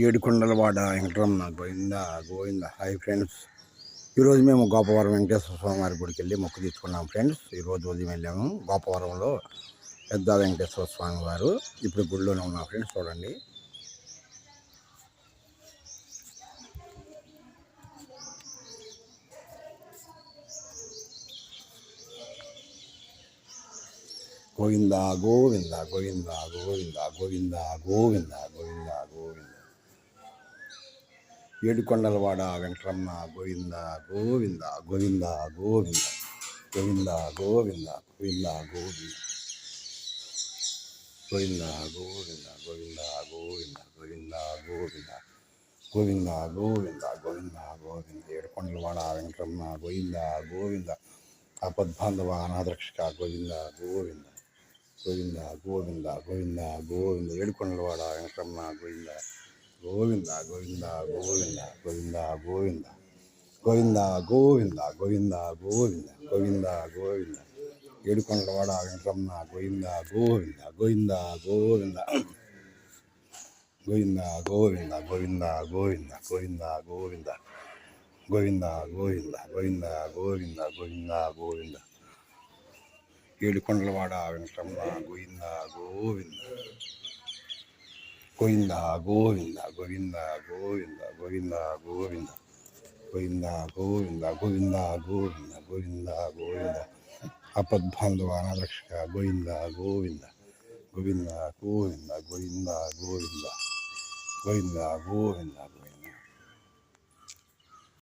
ఏడుకొండలవాడ Venkataramana Govinda Govinda. Hi friends, ఈరోజు మేము గోపవరం వెంకటేశ్వర స్వామి వారి గుడికి వెళ్ళి మొక్కు తీసుకున్నాం ఫ్రెండ్స్. ఈరోజు ఉదయం వెళ్ళాము గోపవరంలో పెద్ద వెంకటేశ్వర స్వామి వారు. ఇప్పుడు గుడిలోనే ఉన్నాం ఫ్రెండ్స్, చూడండి. గోవింద గోవింద గోవింద గోవింద గోవింద గోవింద గోవింద గోవింద. ఏడుకొండలవాడ వెంకటరమణ గోవింద గోవింద గోవింద గోవింద గోవింద గోవింద గోవింద గోవింద గోవింద గోవింద గోవింద గోవింద గోవింద గోవింద గోవింద గోవింద గోవింద గోవింద. ఏడుకొండలవాడ వెంకటరమణ గోవింద గోవింద. ఆపద్బాంధవ అనాథరక్షక గోవింద గోవింద గోవింద గోవింద గోవింద గోవింద. ఏడుకొండలవాడ వెంకటరమణ గోవింద గోవింద గోవింద గోవింద గోవింద గోవింద గోవింద గోవింద గోవింద గోవింద గోవింద గోవింద. ఏడుకొండలవాడ వెంకటరమణ గోవింద గోవింద గోవింద గోవింద గోవింద గోవింద గోవింద గోవింద గోవింద గోవింద గోవింద గోవింద గోవింద గోవింద గోవింద గోవింద. ఏడుకొండలవాడ వెంకటరమణ గోవింద గోవింద గోవింద గోవింద గోవింద గోవింద గోవింద గోవింద గోవింద గోవింద గోవింద గోవింద గోవింద గోవింద. ఆపద్బాంధవ అనాథరక్షక గోవింద గోవింద గోవింద గోవింద గోవింద గోవింద గోవింద గోవింద గోవింద.